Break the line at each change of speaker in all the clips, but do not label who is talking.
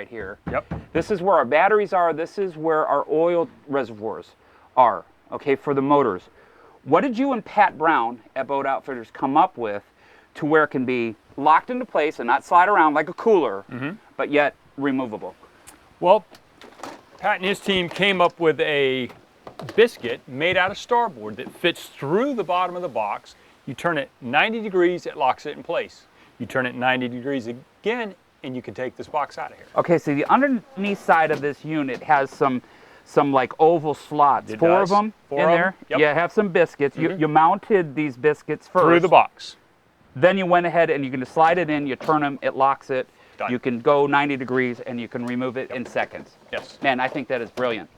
right here.
Yep.
This is where our batteries are. This is where our oil reservoirs are, okay, for the motors. What did you and Pat Brown at Boat Outfitters come up with to where it can be locked into place and not slide around like a cooler, but yet removable?
Well, Pat and his team came up with a biscuit made out of Starboard that fits through the bottom of the box. You turn it 90 degrees, it locks it in place. You turn it 90 degrees again, and you can take this box out of here.
Okay, so the underneath side of this unit has some like oval slots. Four of them in there.
Yep.
You have some biscuits. You mounted these biscuits first.
Through the box.
Then you went ahead and you can just slide it in, you turn them, it locks it.
Done.
You can go 90 degrees and you can remove it in seconds.
Yes.
Man, I think that is brilliant.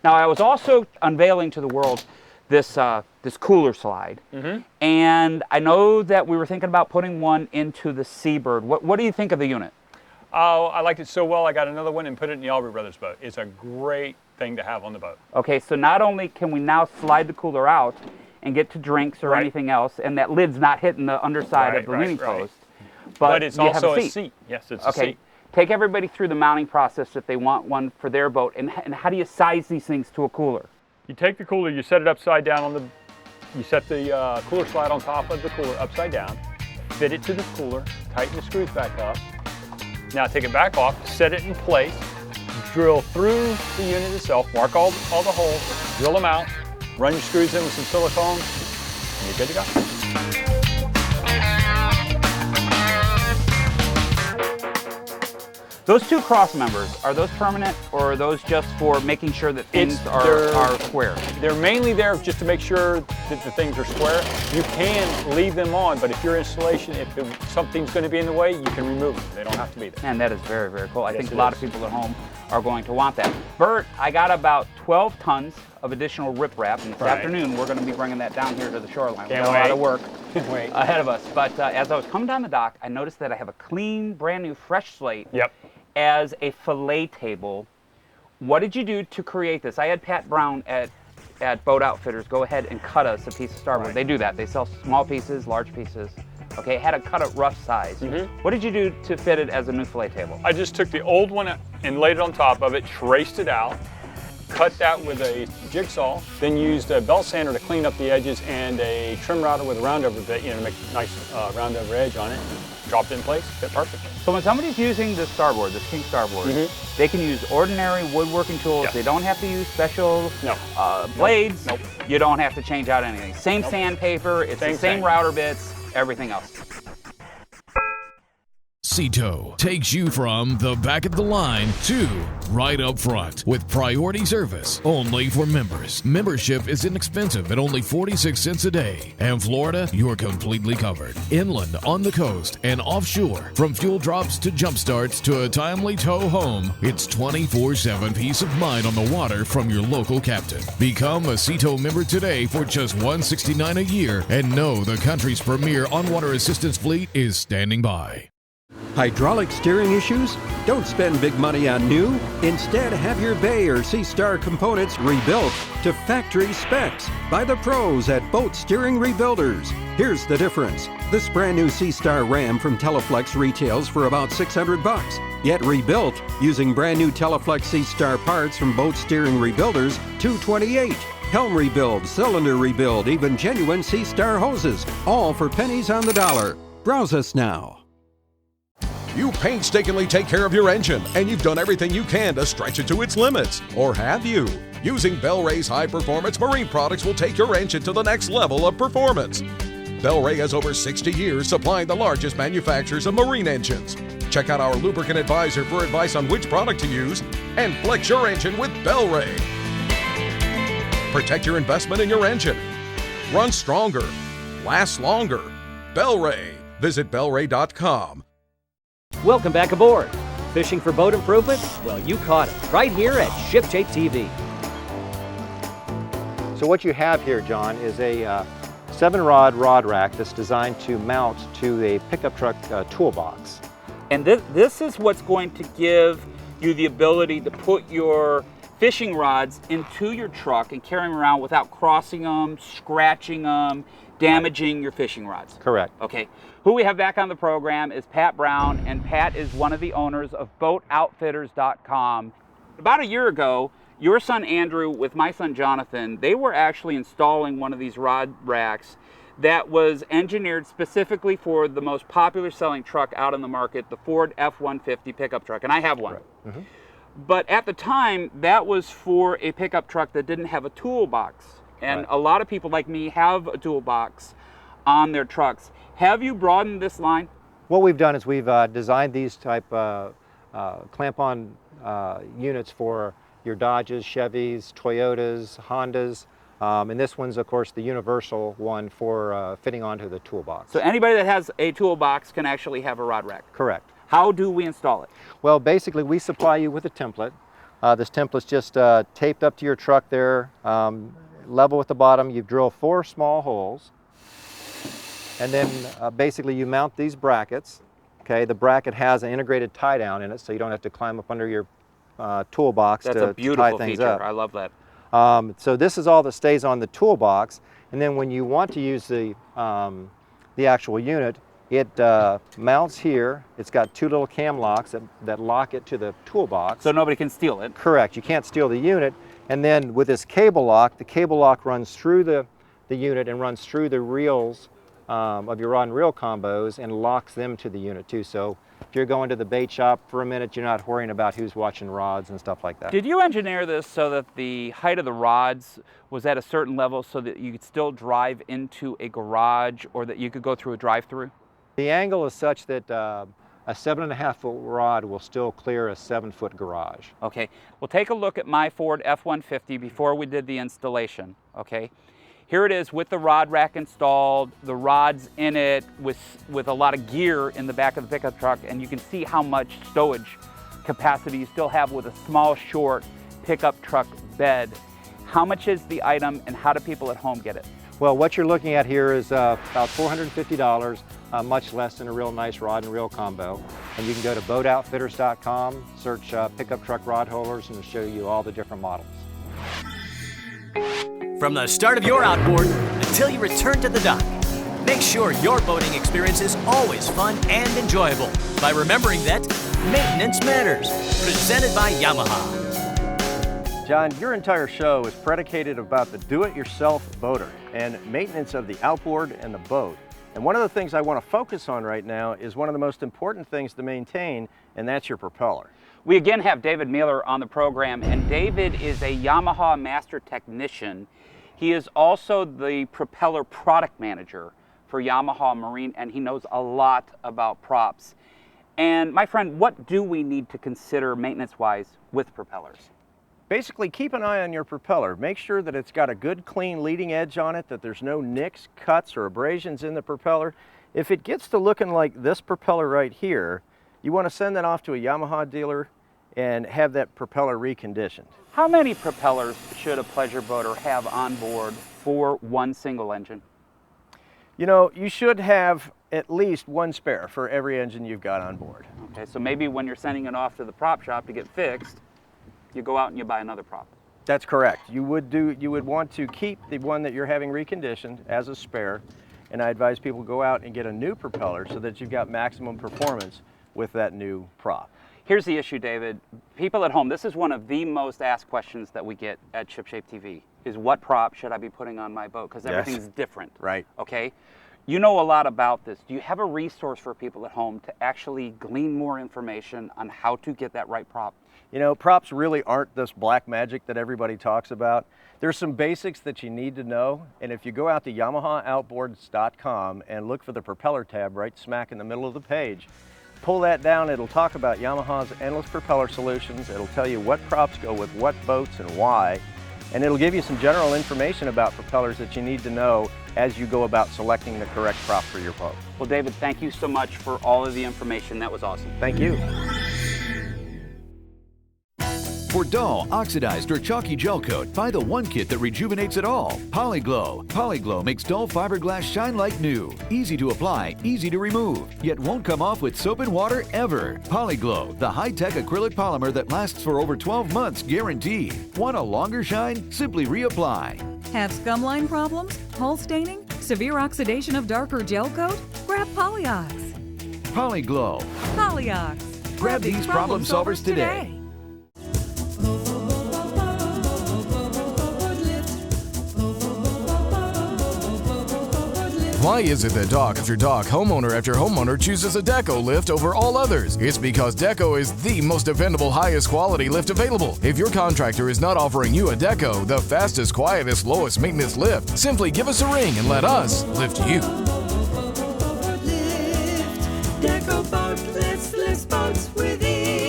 Now, I was also unveiling to the world this cooler slide. And I know that we were thinking about putting one into the Seabird. What do you think of the unit?
Oh, I liked it so well, I got another one and put it in the Aubrey Brothers boat. It's a great thing to have on the boat.
Okay, so not only can we now slide the cooler out and get to drinks or anything else, and that lid's not hitting the underside of the leaning post, but
it's
you have
also
a seat.
Yes, it's a seat.
Take everybody through the mounting process if they want one for their boat, and how do you size these things to a cooler?
You take the cooler, you set it upside down on the, you set the cooler slide on top of the cooler upside down, fit it to the cooler, tighten the screws back up. Now take it back off, set it in place, drill through the unit itself, mark all the holes, drill them out, run your screws in with some silicone, and you're good to go.
Those two cross members, are those permanent or are those just for making sure that things are square?
They're mainly there just to make sure that the things are square. You can leave them on, but if your installation, if something's going to be in the way, you can remove them. They don't have to be there.
Man, that is very, very cool. I
Yes,
think a lot of people at home are going to want that. Bert, I got about 12 tons of additional riprap, and this afternoon we're going to be bringing that down here to the shoreline. We got a lot of work ahead of us. But as I was coming down the dock, I noticed that I have a clean, brand new, fresh slate as a fillet table. What did you do to create this? I had Pat Brown at Boat Outfitters go ahead and cut us a piece of Starboard. They do that. They sell small pieces, large pieces. Okay, had to cut it rough size. What did you do to fit it as a new fillet table?
I just took the old one and laid it on top of it, traced it out, cut that with a jigsaw, then used a belt sander to clean up the edges and a trim router with a roundover bit, to make a nice roundover edge on it. Dropped it in place, fit perfect.
So when somebody's using the Starboard, this King Starboard, they can use ordinary woodworking tools. They don't have to use special blades.
Nope.
You don't have to change out anything. Same sandpaper, it's the same router bits, everything else.
Cito takes you from the back of the line to right up front with priority service only for members. Membership is inexpensive at only 46 cents a day. And Florida, you're completely covered. Inland, on the coast, and offshore. From fuel drops to jump starts to a timely tow home, it's 24/7 peace of mind on the water from your local captain. Become a Cito member today for just $169 a year and know the country's premier on-water assistance fleet is standing by.
Hydraulic steering issues? Don't spend big money on new. Instead, have your Bay or Sea Star components rebuilt to factory specs by the pros at Boat Steering Rebuilders. Here's the difference. This brand new Sea Star Ram from Teleflex retails for about $600, yet rebuilt using brand new Teleflex Sea Star parts from Boat Steering Rebuilders, $228. Helm rebuild, cylinder rebuild, even genuine Sea Star hoses, all for pennies on the dollar. Browse us now.
You painstakingly take care of your engine, and you've done everything you can to stretch it to its limits. Or have you? Using Bel-Ray's high-performance marine products will take your engine to the next level of performance. Bel-Ray has over 60 years supplying the largest manufacturers of marine engines. Check out our lubricant advisor for advice on which product to use, and flex your engine with Bel-Ray. Protect your investment in your engine. Run stronger. Last longer. Bel-Ray. Visit Bel-Ray.com.
Welcome back aboard. Fishing for boat improvement? Well, you caught it right here at Ship Tape TV.
So what you have here, John, is a 7-rod rod rack that's designed to mount to a pickup truck toolbox.
And this is what's going to give you the ability to put your fishing rods into your truck and carry them around without crossing them, scratching them, damaging your fishing rods.
Correct.
Okay. Who we have back on the program is Pat Brown, and Pat is one of the owners of BoatOutfitters.com. About a year ago, your son Andrew with my son Jonathan, they were actually installing one of these rod racks that was engineered specifically for the most popular selling truck out in the market, the Ford F-150 pickup truck, and I have one.
Right. Mm-hmm.
But at the time, that was for a pickup truck that didn't have a toolbox. And a lot of people like me have a toolbox on their trucks. Have you broadened this line?
What we've done is we've designed these type clamp-on units for your Dodges, Chevys, Toyotas, Hondas, and this one's, of course, the universal one for fitting onto the toolbox.
So anybody that has a toolbox can actually have a rod rack?
Correct.
How do we install it?
Well, basically, we supply you with a template. This template's just taped up to your truck there, level with the bottom. You drill 4 small holes, and then basically you mount these brackets. Okay, the bracket has an integrated tie down in it, so you don't have to climb up under your toolbox
That's
to
a beautiful
tie things
feature.
up.
I love that.
So this is all that stays on the toolbox, and then when you want to use the actual unit, it mounts here. It's got 2 little cam locks that lock it to the toolbox.
So nobody can steal it?
Correct. You can't steal the unit. And then with this cable lock, the cable lock runs through the unit and runs through the reels of your rod and reel combos and locks them to the unit too. So if you're going to the bait shop for a minute, you're not worrying about who's watching rods and stuff like that.
Did you engineer this so that the height of the rods was at a certain level so that you could still drive into a garage or that you could go through a drive-through?
The angle is such that a 7.5-foot rod will still clear a 7-foot garage.
Okay, well take a look at my Ford F-150 before we did the installation, okay? Here it is with the rod rack installed, the rods in it with a lot of gear in the back of the pickup truck, and you can see how much stowage capacity you still have with a small, short pickup truck bed. How much is the item and how do people at home get it?
Well, what you're looking at here is about $450, much less than a real nice rod and reel combo. And you can go to BoatOutfitters.com, search pickup truck rod holders, and it'll show you all the different models.
From the start of your outboard until you return to the dock, make sure your boating experience is always fun and enjoyable by remembering that maintenance matters. Presented by Yamaha.
John, your entire show is predicated about the do-it-yourself boater and maintenance of the outboard and the boat. And one of the things I want to focus on right now is one of the most important things to maintain, and that's your propeller.
We again have David Mueller on the program, and David is a Yamaha master technician. He is also the propeller product manager for Yamaha Marine, and he knows a lot about props. And my friend, what do we need to consider maintenance-wise with propellers?
Basically, keep an eye on your propeller. Make sure that it's got a good, clean leading edge on it, that there's no nicks, cuts, or abrasions in the propeller. If it gets to looking like this propeller right here, you want to send that off to a Yamaha dealer and have that propeller reconditioned.
How many propellers should a pleasure boater have on board for one single engine?
You know, you should have at least 1 spare for every engine you've got on board.
Okay, so maybe when you're sending it off to the prop shop to get fixed, you go out and you buy another prop.
That's correct. You would want to keep the one that you're having reconditioned as a spare, and I advise people go out and get a new propeller so that you've got maximum performance with that new prop.
Here's the issue, David. People at home, this is one of the most asked questions that we get at ShipShape TV, is what prop should I be putting on my boat? Because everything's different.
Right.
Okay? You know a lot about this. Do you have a resource for people at home to actually glean more information on how to get that right prop?
You know, props really aren't this black magic that everybody talks about. There's some basics that you need to know, and if you go out to YamahaOutboards.com and look for the propeller tab right smack in the middle of the page, pull that down, it'll talk about Yamaha's endless propeller solutions. It'll tell you what props go with what boats and why, and it'll give you some general information about propellers that you need to know as you go about selecting the correct prop for your boat.
Well, David, thank you so much for all of the information. That was awesome.
Thank you.
For dull, oxidized, or chalky gel coat, buy the one kit that rejuvenates it all. Polyglow. Polyglow makes dull fiberglass shine like new. Easy to apply, easy to remove, yet won't come off with soap and water ever. Polyglow, the high-tech acrylic polymer that lasts for over 12 months guaranteed. Want a longer shine? Simply reapply.
Have scum line problems? Hull staining? Severe oxidation of darker gel coat? Grab Polyox.
Polyglow.
Polyox.
Grab these problem solvers today.
Why is it that dock after dock, homeowner after homeowner chooses a Deco lift over all others? It's because Deco is the most dependable, highest quality lift available. If your contractor is not offering you a Deco, the fastest, quietest, lowest maintenance lift, simply give us a ring and let us lift you.
Deco boat lifts boats with ease.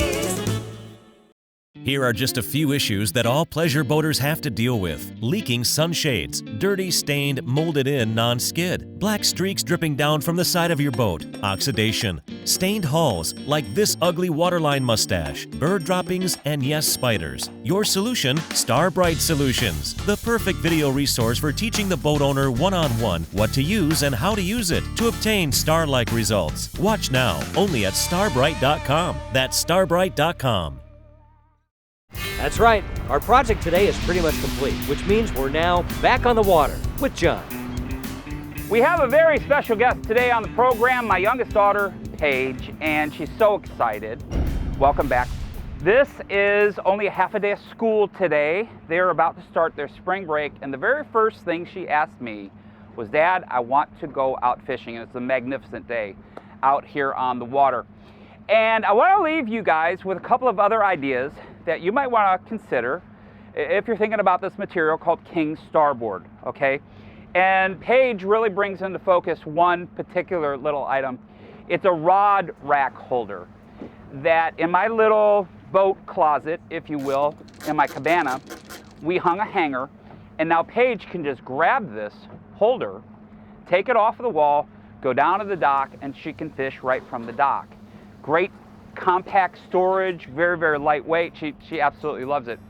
Here are just a few issues that all pleasure boaters have to deal with. Leaking sunshades, dirty, stained, molded in non-skid, black streaks dripping down from the side of your boat, oxidation, stained hulls like this ugly waterline mustache, bird droppings, and yes, spiders. Your solution, Starbright Solutions, the perfect video resource for teaching the boat owner one-on-one what to use and how to use it to obtain star-like results. Watch now, only at starbright.com. That's starbright.com.
That's right. Our project today is pretty much complete, which means we're now back on the water with John.
We have a very special guest today on the program, my youngest daughter, Paige, and she's so excited. Welcome back. This is only a half a day of school today. They're about to start their spring break, and the very first thing she asked me was, Dad, I want to go out fishing. And it's a magnificent day out here on the water. And I want to leave you guys with a couple of other ideas that you might want to consider if you're thinking about this material called King Starboard, okay? And Paige really brings into focus one particular little item. It's a rod rack holder that in my little boat closet, if you will, in my cabana, we hung a hanger, and now Paige can just grab this holder, take it off of the wall, go down to the dock, and she can fish right from the dock. Great compact storage, very, very lightweight. She absolutely loves it.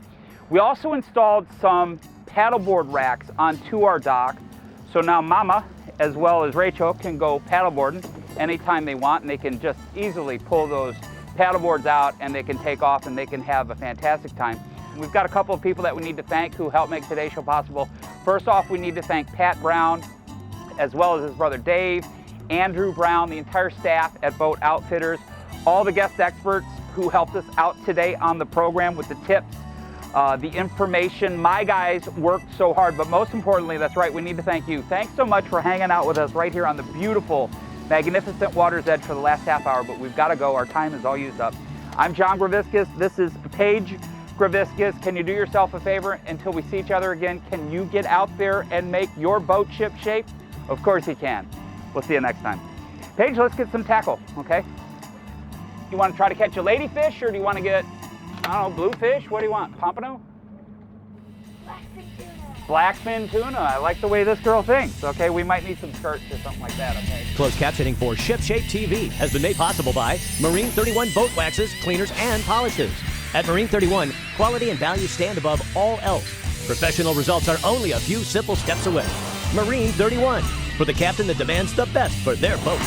We also installed some paddleboard racks onto our dock, so now Mama, as well as Rachel, can go paddleboarding anytime they want, and they can just easily pull those paddleboards out and they can take off and they can have a fantastic time. We've got a couple of people that we need to thank who helped make today's show possible. First off, we need to thank Pat Brown, as well as his brother Dave, Andrew Brown, the entire staff at Boat Outfitters, all the guest experts who helped us out today on the program with the tips, the information. My guys worked so hard, but most importantly, that's right, we need to thank you. Thanks so much for hanging out with us right here on the beautiful, magnificent water's edge for the last half hour, but we've got to go. Our time is all used up. I'm John Graviscus. This is Paige Graviscus. Can you do yourself a favor until we see each other again? Can you get out there and make your boat ship shape? Of course you can. We'll see you next time. Paige, let's get some tackle, okay? You want to try to catch a ladyfish, or do you want to get, I don't know, bluefish? What do you want? Pompano? Blackfin tuna. I like the way this girl thinks. Okay, we might need some skirts or something like that, okay?
Closed captioning for Ship Shape TV has been made possible by Marine 31 boat waxes, cleaners, and polishes. At Marine 31, quality and value stand above all else. Professional results are only a few simple steps away. Marine 31, for the captain that demands the best for their boat.